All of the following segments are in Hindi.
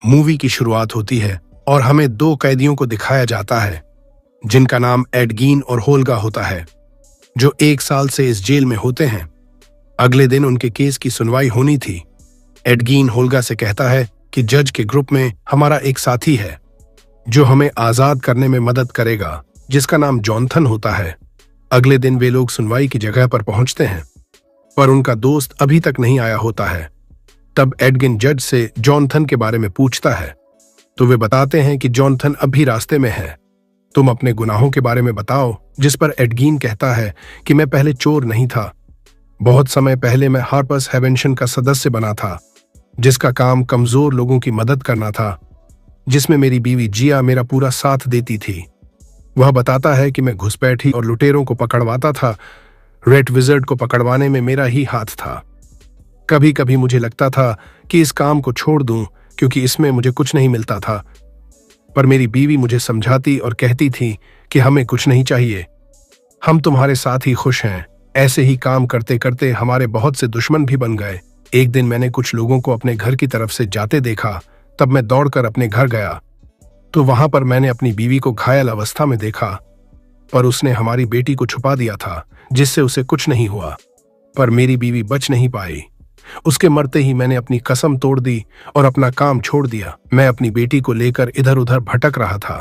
मूवी की शुरुआत होती है और हमें दो कैदियों को दिखाया जाता है जिनका नाम एड गीन और होल्गा होता है, जो 1 साल से इस जेल में होते हैं। अगले दिन उनके केस की सुनवाई होनी थी। एड गीन होल्गा से कहता है कि जज के ग्रुप में हमारा एक साथी है जो हमें आजाद करने में मदद करेगा, जिसका नाम जॉनथन होता है। अगले दिन वे लोग सुनवाई की जगह पर पहुंचते हैं, पर उनका दोस्त अभी तक नहीं आया होता है। तब एडगिन जज से जॉनथन के बारे में पूछता है, तो वे बताते हैं कि जॉनथन अभी रास्ते में है। तुम अपने गुनाहों के बारे में बताओ, जिस पर एडगिन कहता है कि मैं पहले चोर नहीं था। बहुत समय पहले मैं हार्पर्स हेवेंशन का सदस्य बना था, जिसका काम कमजोर लोगों की मदद करना था, जिसमें मेरी बीवी जिया मेरा पूरा साथ देती थी। वह बताता है कि मैं घुसपैठी और लुटेरों को पकड़वाता था। रेड विजर्ड को पकड़वाने में मेरा ही हाथ था। कभी कभी मुझे लगता था कि इस काम को छोड़ दूं, क्योंकि इसमें मुझे कुछ नहीं मिलता था, पर मेरी बीवी मुझे समझाती और कहती थी कि हमें कुछ नहीं चाहिए, हम तुम्हारे साथ ही खुश हैं। ऐसे ही काम करते करते हमारे बहुत से दुश्मन भी बन गए। एक दिन मैंने कुछ लोगों को अपने घर की तरफ से जाते देखा। तब मैं दौड़कर अपने घर गया, तो वहां पर मैंने अपनी बीवी को घायल अवस्था में देखा, पर उसने हमारी बेटी को छुपा दिया था, जिससे उसे कुछ नहीं हुआ। पर मेरी बीवी बच नहीं पाई। उसके मरते ही मैंने अपनी कसम तोड़ दी और अपना काम छोड़ दिया। मैं अपनी बेटी को लेकर इधर उधर भटक रहा था।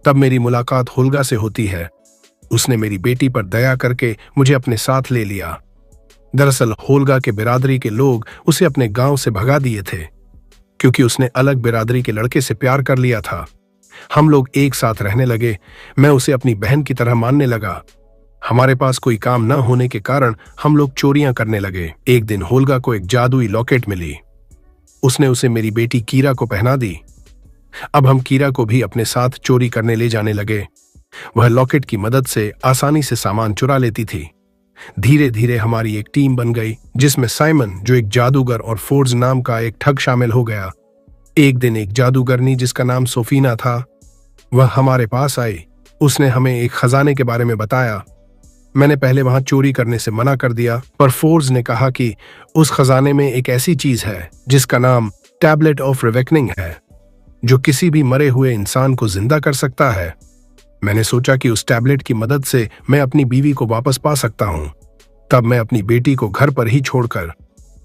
तब मेरी मुलाकात होल्गा से होती है। उसने मेरी बेटी पर दया करके मुझे अपने साथ ले लिया। दरअसल होल्गा के बिरादरी के लोग उसे अपने गांव से भगा दिए थे, क्योंकि उसने अलग बिरादरी के लड़के से प्यार कर लिया था। हम लोग एक साथ रहने लगे। मैं उसे अपनी बहन की तरह मानने लगा। हमारे पास कोई काम न होने के कारण हम लोग चोरियां करने लगे। एक दिन होल्गा को एक जादुई लॉकेट मिली। उसने उसे मेरी बेटी कीरा को पहना दी। अब हम कीरा को भी अपने साथ चोरी करने ले जाने लगे। वह लॉकेट की मदद से आसानी से सामान चुरा लेती थी। धीरे धीरे हमारी एक टीम बन गई, जिसमें साइमन, जो एक जादूगर, और फोर्ज नाम का एक ठग शामिल हो गया। एक दिन एक जादूगरनी जिसका नाम सोफीना था, वह हमारे पास आई। उसने हमें एक खजाने के बारे में बताया। मैंने पहले वहां चोरी करने से मना कर दिया, पर फोर्ज ने कहा कि उस खजाने में एक ऐसी चीज है जिसका नाम टैबलेट ऑफ रिवेकनिंग है, जो किसी भी मरे हुए इंसान को जिंदा कर सकता है। मैंने सोचा कि उस टैबलेट की मदद से मैं अपनी बीवी को वापस पा सकता हूं। तब मैं अपनी बेटी को घर पर ही छोड़कर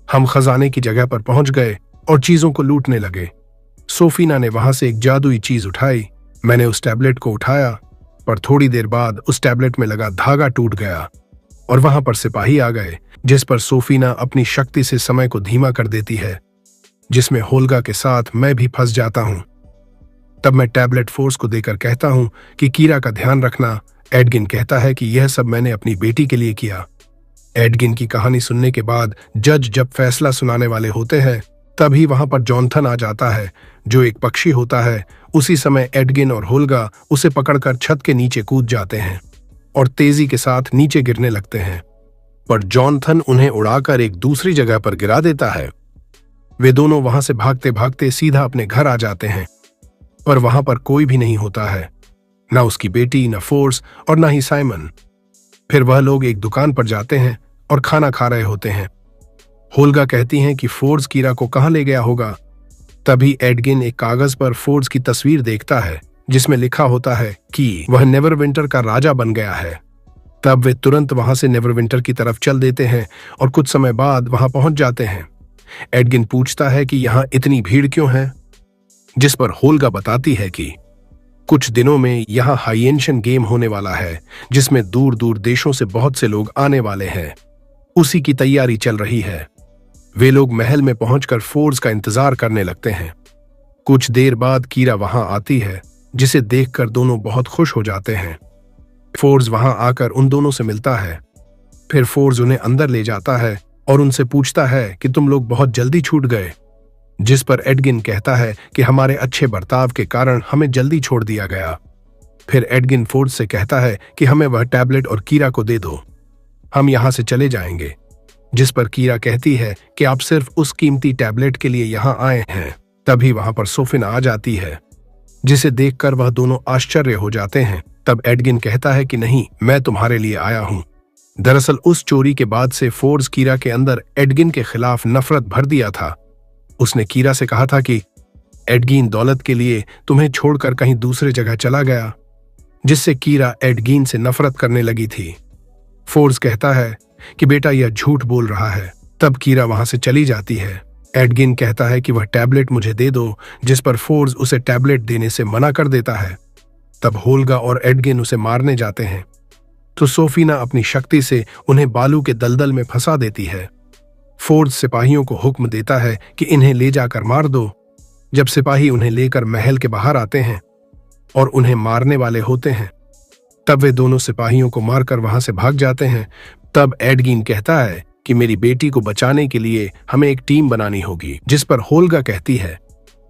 हम खजाने की जगह पर पहुंच गए और चीजों को लूटने लगे। सोफीना ने वहां से एक जादुई चीज उठाई। मैंने उस टैबलेट को उठाया, पर थोड़ी देर बाद उस टैबलेट में लगा धागा टूट गया और वहां पर सिपाही आ गए, जिस पर सोफीना अपनी शक्ति से समय को धीमा कर देती है, जिसमें होल्गा के साथ मैं भी फंस जाता हूं। तब मैं टैबलेट फोर्स को देकर कहता हूं कि कीरा का ध्यान रखना। एडगिन कहता है कि यह सब मैंने अपनी बेटी के लिए किया। एडगिन की कहानी सुनने के बाद जज जब फैसला सुनाने वाले होते हैं, तभी वहां पर जॉनथन आ जाता है, जो एक पक्षी होता है। उसी समय एडगिन और होल्गा उसे पकड़कर छत के नीचे कूद जाते हैं और तेजी के साथ नीचे गिरने लगते हैं, पर जॉनथन उन्हें उड़ाकर एक दूसरी जगह पर गिरा देता है। वे दोनों वहां से भागते भागते सीधा अपने घर आ जाते हैं, पर वहां पर कोई भी नहीं होता है, ना उसकी बेटी, ना फोर्स और ना ही साइमन। फिर वह लोग एक दुकान पर जाते हैं और खाना खा रहे होते हैं। होल्गा कहती हैं कि फोर्स कीरा को कहां ले गया होगा। तभी एडगिन एक कागज पर फोर्स की तस्वीर देखता है, जिसमें लिखा होता है कि वह नेवरविंटर का राजा बन गया है। तब वे तुरंत वहां से नेवरविंटर की तरफ चल देते हैं और कुछ समय बाद वहां पहुंच जाते हैं। एडगिन पूछता है कि यहां इतनी भीड़ क्यों है, जिस पर होल्गा बताती है कि कुछ दिनों में यहां हाइएंशन गेम होने वाला है, जिसमें दूर दूर देशों से बहुत से लोग आने वाले हैं। उसी की तैयारी चल रही है। वे लोग महल में पहुंचकर फोर्स का इंतजार करने लगते हैं। कुछ देर बाद कीरा वहां आती है, जिसे देखकर दोनों बहुत खुश हो जाते हैं। फोर्स वहां आकर उन दोनों से मिलता है। फिर फोर्स उन्हें अंदर ले जाता है और उनसे पूछता है कि तुम लोग बहुत जल्दी छूट गए, जिस पर एडगिन कहता है कि हमारे अच्छे बर्ताव के कारण हमें जल्दी छोड़ दिया गया। फिर एडगिन फोर्स से कहता है कि हमें वह टैबलेट और कीरा को दे दो, हम यहां से चले जाएंगे। जिस पर कीरा कहती है कि आप सिर्फ उस कीमती टैबलेट के लिए यहां आए हैं। तभी वहां पर सोफिना आ जाती है, जिसे देखकर वह दोनों आश्चर्य हो जाते हैं। तब एडगिन कहता है कि नहीं, मैं तुम्हारे लिए आया हूं। दरअसल उस चोरी के बाद से फोर्स कीरा के अंदर एडगिन के खिलाफ नफरत भर दिया था। उसने कीरा से कहा था कि एडगीन दौलत के लिए तुम्हें छोड़कर कहीं दूसरे जगह चला गया, जिससे कीरा एडगीन से नफरत करने लगी थी। फोर्स कहता है कि बेटा यह झूठ बोल रहा है। तब कीरा वहां से चली जाती है। एडगिन कहता है कि वह टैबलेट मुझे दे दो, जिस पर फोर्स उसे टैबलेट देने से मना कर देता है। तब होल्गा और एडगिन उसे मारने जाते हैं, तो सोफीना अपनी शक्ति से उन्हें बालू के दलदल में फंसा देती है। फोर्स सिपाहियों को हुक्म देता है कि इन्हें ले जाकर मार दो। जब सिपाही उन्हें लेकर महल के बाहर आते हैं और उन्हें मारने वाले होते हैं, तब वे दोनों सिपाहियों को मारकर वहां से भाग जाते हैं। तब एडगिन कहता है कि मेरी बेटी को बचाने के लिए हमें एक टीम बनानी होगी, जिस पर होल्गा कहती है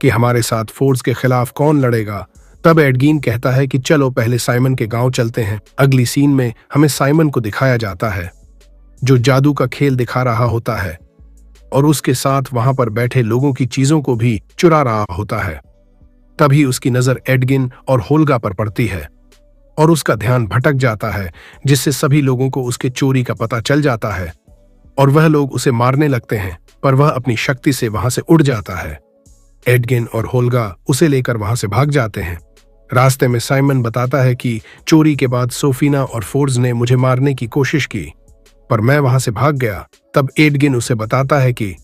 कि हमारे साथ फोर्स के खिलाफ कौन लड़ेगा। तब एडगिन कहता है कि चलो पहले साइमन के गांव चलते हैं। अगली सीन में हमें साइमन को दिखाया जाता है, जो जादू का खेल दिखा रहा होता है और उसके साथ वहां पर बैठे लोगों की चीजों को भी चुरा रहा होता है। तभी उसकी नजर एडगिन और होल्गा पर पड़ती है और उसका ध्यान भटक जाता है, जिससे सभी लोगों को उसके चोरी का पता चल जाता है और वह लोग उसे मारने लगते हैं, पर वह अपनी शक्ति से वहां से उड़ जाता है। एडगिन और होल्गा उसे लेकर वहां से भाग जाते हैं। रास्ते में साइमन बताता है कि चोरी के बाद सोफीना और फोर्स ने मुझे मारने की कोशिश की, पर मैं वहां से भाग गया। तब एडगिन उसे बताता है कि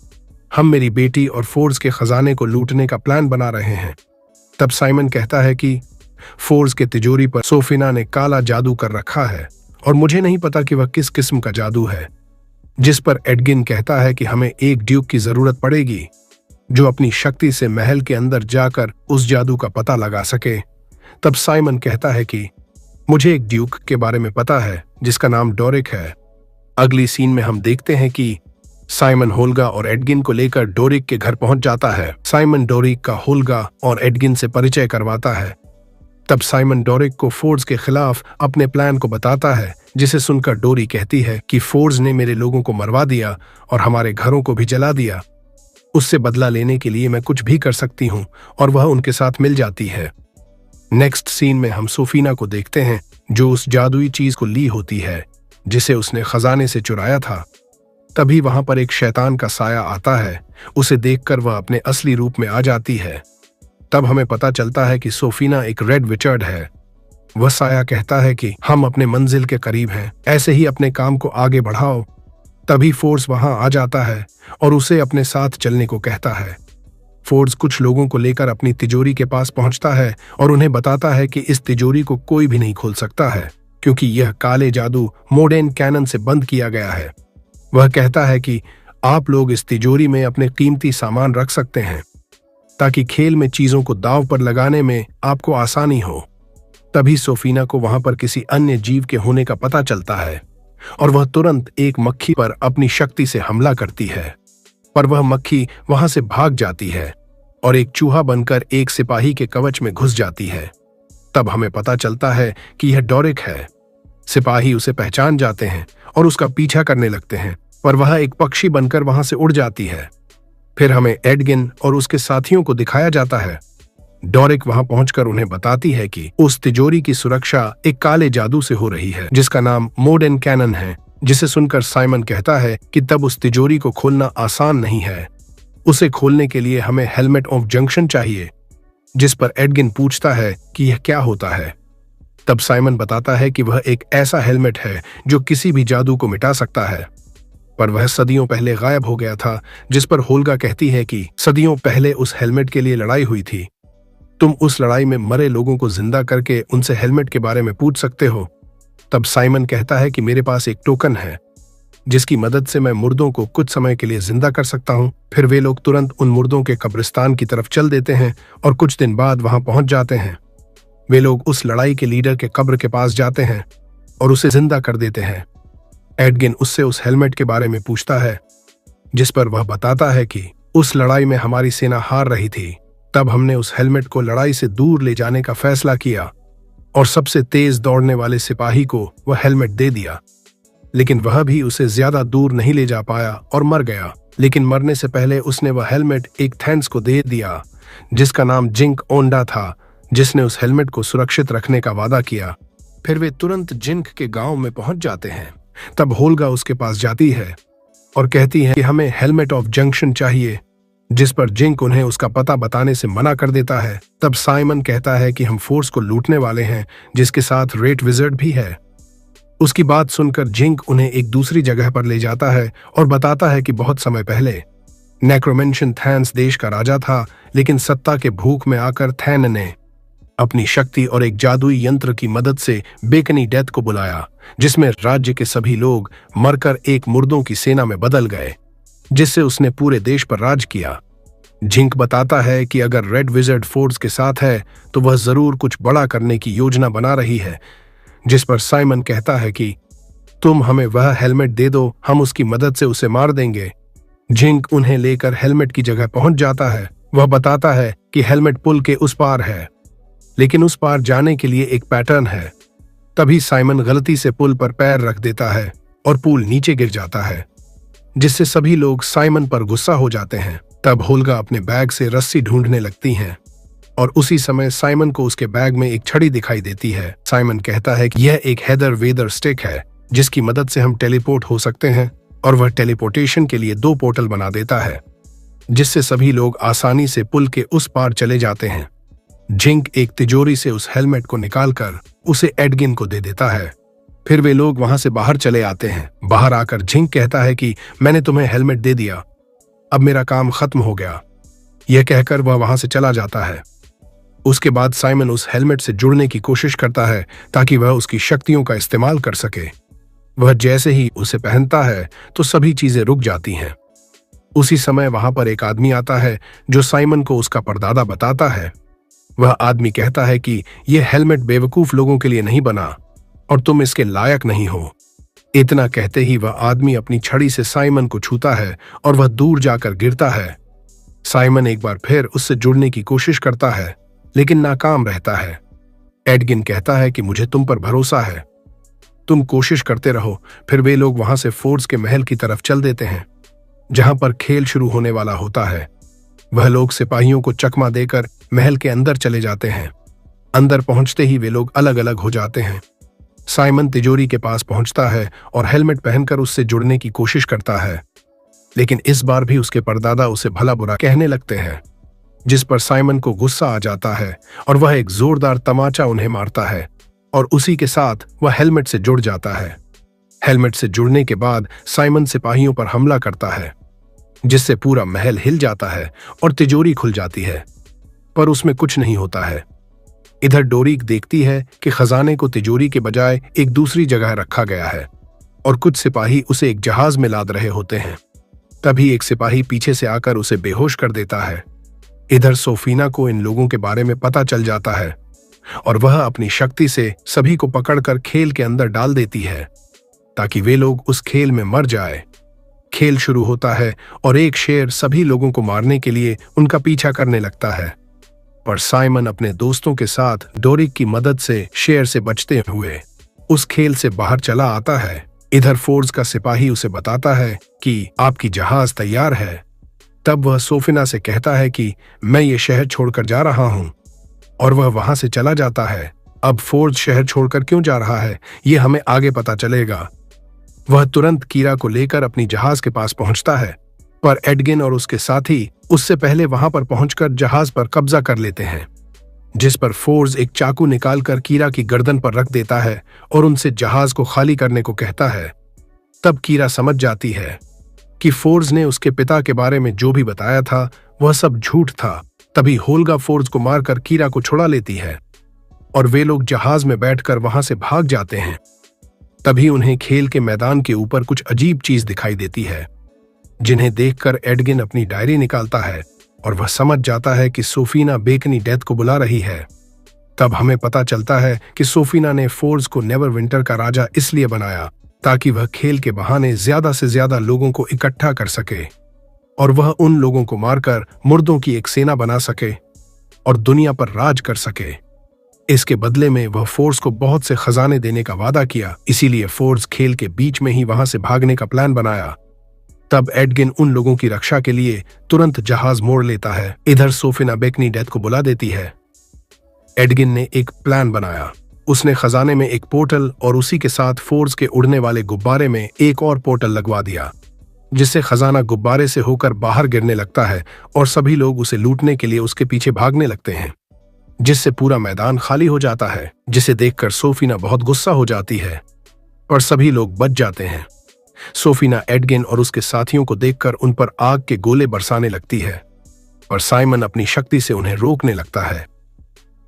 हम मेरी बेटी और फोर्स के खजाने को लूटने का प्लान बना रहे हैं। तब साइमन कहता है कि फोर्स के तिजोरी पर सोफीना ने काला जादू कर रखा है और मुझे नहीं पता कि वह किस किस्म का जादू है। जिस पर एडगिन कहता है कि हमें एक ड्यूक की जरूरत पड़ेगी, जो अपनी शक्ति से महल के अंदर जाकर उस जादू का पता लगा सके। तब साइमन कहता है कि मुझे एक ड्यूक के बारे में पता है, जिसका नाम डोरिक है। अगली सीन में हम देखते हैं कि साइमन होल्गा और एडगिन को लेकर डोरिक के घर पहुंच जाता है। साइमन डोरिक का होल्गा और एडगिन से परिचय करवाता है। तब साइमन डोरिक को फोर्स के खिलाफ अपने प्लान को बताता है, जिसे सुनकर डोरी कहती है कि फोर्स ने मेरे लोगों को मरवा दिया और हमारे घरों को भी जला दिया। उससे बदला लेने के लिए मैं कुछ भी कर सकती हूँ, और वह उनके साथ मिल जाती है। नेक्स्ट सीन में हम सोफीना को देखते हैं, जो उस जादुई चीज को ली होती है जिसे उसने खजाने से चुराया था। तभी वहां पर एक शैतान का साया आता है। उसे देखकर वह अपने असली रूप में आ जाती है। तब हमें पता चलता है कि सोफीना एक रेड विचर्ड है। वह साया कहता है कि हम अपने मंजिल के करीब हैं, ऐसे ही अपने काम को आगे बढ़ाओ। तभी फोर्स वहां आ जाता है और उसे अपने साथ चलने को कहता है। फोर्स कुछ लोगों को लेकर अपनी तिजोरी के पास पहुंचता है और उन्हें बताता है कि इस तिजोरी को कोई भी नहीं खोल सकता है, क्योंकि यह काले जादू मोडेन कैनन से बंद किया गया है। वह कहता है कि आप लोग इस तिजोरी में अपने कीमती सामान रख सकते हैं, ताकि खेल में चीजों को दांव पर लगाने में आपको आसानी हो। तभी सोफीना को वहां पर किसी अन्य जीव के होने का पता चलता है और वह तुरंत एक मक्खी पर अपनी शक्ति से हमला करती है, पर वह मक्खी वहां से भाग जाती है और एक चूहा बनकर एक सिपाही के कवच में घुस जाती है। तब हमें पता चलता है कि यह डोरिक है। सिपाही उसे पहचान जाते हैं और उसका पीछा करने लगते हैं, पर वह एक पक्षी बनकर वहां से उड़ जाती है। फिर हमें एडगिन और उसके साथियों को दिखाया जाता है। डोरिक वहां पहुंचकर उन्हें बताती है कि उस तिजोरी की सुरक्षा एक काले जादू से हो रही है, जिसका नाम मोडेन कैनन है। जिसे सुनकर साइमन कहता है कि तब उस तिजोरी को खोलना आसान नहीं है। उसे खोलने के लिए हमें हेलमेट ऑफ जंक्शन चाहिए। जिस पर एडगिन पूछता है कि यह क्या होता है। तब साइमन बताता है कि वह एक ऐसा हेलमेट है जो किसी भी जादू को मिटा सकता है, पर वह सदियों पहले गायब हो गया था। जिस पर होल्गा कहती है कि सदियों पहले उस हेलमेट के लिए लड़ाई हुई थी। तुम उस लड़ाई में मरे लोगों को जिंदा करके उनसे हेलमेट के बारे में पूछ सकते हो। तब साइमन कहता है कि मेरे पास एक टोकन है, जिसकी मदद से मैं मुर्दों को कुछ समय के लिए जिंदा कर सकता हूं। फिर वे लोग तुरंत उन मुर्दों के कब्रिस्तान की तरफ चल देते हैं और कुछ दिन बाद वहां पहुंच जाते हैं। वे लोग उस लड़ाई के लीडर के कब्र के पास जाते हैं और उसे जिंदा कर देते हैं। एडगिन उससे उस हेलमेट के बारे में पूछता है, जिस पर वह बताता है कि उस लड़ाई में हमारी सेना हार रही थी। तब हमने उस हेलमेट को लड़ाई से दूर ले जाने का फैसला किया और सबसे तेज दौड़ने वाले सिपाही को वह हेलमेट दे दिया, लेकिन वह भी उसे ज्यादा दूर नहीं ले जा पाया और मर गया। लेकिन मरने से पहले उसने वह हेलमेट एक थैंक्स को दे दिया, जिसका नाम जिंक ओंडा था, जिसने उस हेलमेट को सुरक्षित रखने का वादा किया। फिर वे तुरंत जिंक के गांव में पहुंच जाते हैं। तब होल्गा उसके पास जाती है और कहती है कि हमें हेलमेट ऑफ जंक्शन चाहिए, जिस पर जिंक उन्हें उसका पता बताने से मना कर देता है। तब साइमन कहता है कि हम फोर्स को लूटने वाले हैं, जिसके साथ रेड विजर्ड भी है। उसकी बात सुनकर जिंक उन्हें एक दूसरी जगह पर ले जाता है और बताता है कि बहुत समय पहले नेक्रोमेंशन थैन्स देश का राजा था, लेकिन सत्ता के भूख में आकर थैन ने अपनी शक्ति और एक जादुई यंत्र की मदद से बेकनी डेथ को बुलाया, जिसमें राज्य के सभी लोग मरकर एक मुर्दों की सेना में बदल गए, जिससे उसने पूरे देश पर राज किया। जिंक बताता है कि अगर रेड विजर्ड फोर्स के साथ है तो वह जरूर कुछ बड़ा करने की योजना बना रही है, जिस पर साइमन कहता है कि तुम हमें वह हेलमेट दे दो, हम उसकी मदद से उसे मार देंगे। जिंक उन्हें लेकर हेलमेट की जगह पहुंच जाता है। वह बताता है कि हेलमेट पुल के उस पार है, लेकिन उस पार जाने के लिए एक पैटर्न है। तभी साइमन गलती से पुल पर पैर रख देता है और पुल नीचे गिर जाता है, जिससे सभी लोग साइमन पर गुस्सा हो जाते हैं। तब होल्गा अपने बैग से रस्सी ढूंढने लगती हैं और उसी समय साइमन को उसके बैग में एक छड़ी दिखाई देती है। साइमन कहता है कि यह एक हेदर वेदर स्टिक है, जिसकी मदद से हम टेलीपोर्ट हो सकते हैं, और वह टेलीपोर्टेशन के लिए 2 पोर्टल बना देता है, जिससे सभी लोग आसानी से पुल के उस पार चले जाते हैं। जिंक एक तिजोरी से उस हेलमेट को निकालकर उसे एडगिन को दे देता है। फिर वे लोग वहां से बाहर चले आते हैं। बाहर आकर जिंक कहता है कि मैंने तुम्हें हेलमेट दे दिया, अब मेरा काम खत्म हो गया। यह कहकर वह वहां से चला जाता है। उसके बाद साइमन उस हेलमेट से जुड़ने की कोशिश करता है ताकि वह उसकी शक्तियों का इस्तेमाल कर सके। वह जैसे ही उसे पहनता है तो सभी चीजें रुक जाती हैं। उसी समय वहां पर एक आदमी आता है जो साइमन को उसका परदादा बताता है। वह आदमी कहता है कि यह हेलमेट बेवकूफ लोगों के लिए नहीं बना और तुम इसके लायक नहीं हो। इतना कहते ही वह आदमी अपनी छड़ी से साइमन को छूता है और वह दूर जाकर गिरता है। साइमन एक बार फिर उससे जुड़ने की कोशिश करता है, लेकिन नाकाम रहता है। एडगिन कहता है कि मुझे तुम पर भरोसा है, तुम कोशिश करते रहो। फिर वे लोग वहां से फोर्स के महल की तरफ चल देते हैं, जहां पर खेल शुरू होने वाला होता है। वह लोग सिपाहियों को चकमा देकर महल के अंदर चले जाते हैं। अंदर पहुंचते ही वे लोग अलग अलग हो जाते हैं। साइमन तिजोरी के पास पहुंचता है और हेलमेट पहनकर उससे जुड़ने की कोशिश करता है, लेकिन इस बार भी उसके परदादा उसे भला बुरा कहने लगते हैं, जिस पर साइमन को गुस्सा आ जाता है और वह एक जोरदार तमाचा उन्हें मारता है और उसी के साथ वह हेलमेट से जुड़ जाता है। हेलमेट से जुड़ने के बाद साइमन सिपाहियों पर हमला करता है, जिससे पूरा महल हिल जाता है और तिजोरी खुल जाती है, पर उसमें कुछ नहीं होता है। इधर डोरिक देखती है कि खजाने को तिजोरी के बजाय एक दूसरी जगह रखा गया है और कुछ सिपाही उसे एक जहाज में लाद रहे होते हैं। तभी एक सिपाही पीछे से आकर उसे बेहोश कर देता है। इधर सोफीना को इन लोगों के बारे में पता चल जाता है और वह अपनी शक्ति से सभी को पकड़कर खेल के अंदर डाल देती है ताकि वे लोग उस खेल में मर जाए। खेल शुरू होता है और एक शेर सभी लोगों को मारने के लिए उनका पीछा करने लगता है, पर साइमन अपने दोस्तों के साथ डोरिक की मदद से शेर से बचते हुए उस खेल से बाहर चला आता है। इधर फोर्स का सिपाही उसे बताता है कि आपकी जहाज तैयार है। तब वह सोफिना से कहता है कि मैं ये शहर छोड़कर जा रहा हूं, और वह वहां से चला जाता है। अब फोर्स शहर छोड़कर क्यों जा रहा है ये हमें आगे पता चलेगा। वह तुरंत कीरा को लेकर अपनी जहाज के पास पहुंचता है, पर एडगिन और उसके साथी उससे पहले वहां पर पहुंचकर जहाज पर कब्जा कर लेते हैं, जिस पर फोर्स एक चाकू निकालकर कीरा की गर्दन पर रख देता है और उनसे जहाज को खाली करने को कहता है। तब कीरा समझ जाती है कि फोर्स ने उसके पिता के बारे में जो भी बताया था वह सब झूठ था। तभी होल्गा फोर्स को मारकर कीरा को छुड़ा लेती है और वे लोग जहाज में बैठकर वहां से भाग जाते हैं। तभी उन्हें खेल के मैदान के ऊपर कुछ अजीब चीज दिखाई देती है, जिन्हें देखकर एडगिन अपनी डायरी निकालता है और वह समझ जाता है कि सोफीना बेकनी डेथ को बुला रही है। तब हमें पता चलता है कि सोफीना ने फोर्स को नेवरविंटर का राजा इसलिए बनाया ताकि वह खेल के बहाने ज्यादा से ज्यादा लोगों को इकट्ठा कर सके और वह उन लोगों को मारकर मुर्दों की एक सेना बना सके और दुनिया पर राज कर सके। इसके बदले में वह फोर्स को बहुत से खजाने देने का वादा किया, इसीलिए फोर्स खेल के बीच में ही वहां से भागने का प्लान बनाया। तब एडगिन उन लोगों की रक्षा के लिए तुरंत जहाज मोड़ लेता है। इधर सोफिना बेकनी डेथ को बुला देती है। एडगिन ने एक प्लान बनाया। उसने खजाने में एक पोर्टल और उसी के साथ फोर्स के उड़ने वाले गुब्बारे में एक और पोर्टल लगवा दिया, जिससे खजाना गुब्बारे से होकर बाहर गिरने लगता है और सभी लोग उसे लूटने के लिए उसके पीछे भागने लगते हैं, जिससे पूरा मैदान खाली हो जाता है, जिसे देखकर सोफीना बहुत गुस्सा हो जाती है और सभी लोग बच जाते हैं। सोफीना एडगिन और उसके साथियों को देखकर उन पर आग के गोले बरसाने लगती है और साइमन अपनी शक्ति से उन्हें रोकने लगता है।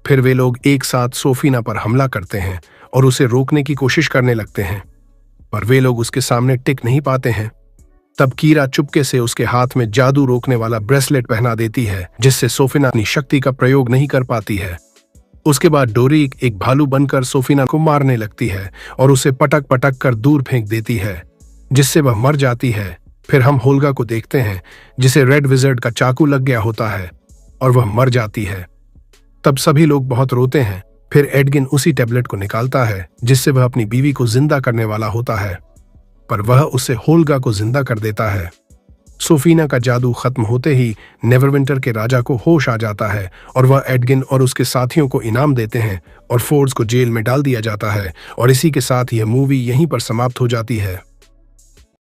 फिर वे लोग एक साथ सोफीना पर हमला करते हैं और उसे रोकने की कोशिश करने लगते हैं, पर वे लोग उसके सामने टिक नहीं पाते हैं। तब कीरा चुपके से उसके हाथ में जादू रोकने वाला ब्रेसलेट पहना देती है, जिससे सोफीना अपनी शक्ति का प्रयोग नहीं कर पाती है। उसके बाद डोरी एक भालू बनकर सोफीना को मारने लगती है और उसे पटक पटक कर दूर फेंक देती है, जिससे वह मर जाती है। फिर हम होल्गा को देखते हैं, जिसे रेड विजर्ड का चाकू लग गया होता है और वह मर जाती है। तब सभी लोग बहुत रोते हैं। फिर एडगिन उसी टैबलेट को निकालता है जिससे वह अपनी बीवी को जिंदा करने वाला होता है, पर वह उसे होल्गा को जिंदा कर देता है। सोफीना का जादू खत्म होते ही नेवरविंटर के राजा को होश आ जाता है और वह एडगिन और उसके साथियों को इनाम देते हैं और फोर्ड्स को जेल में डाल दिया जाता है। और इसी के साथ यह मूवी यहीं पर समाप्त हो जाती है।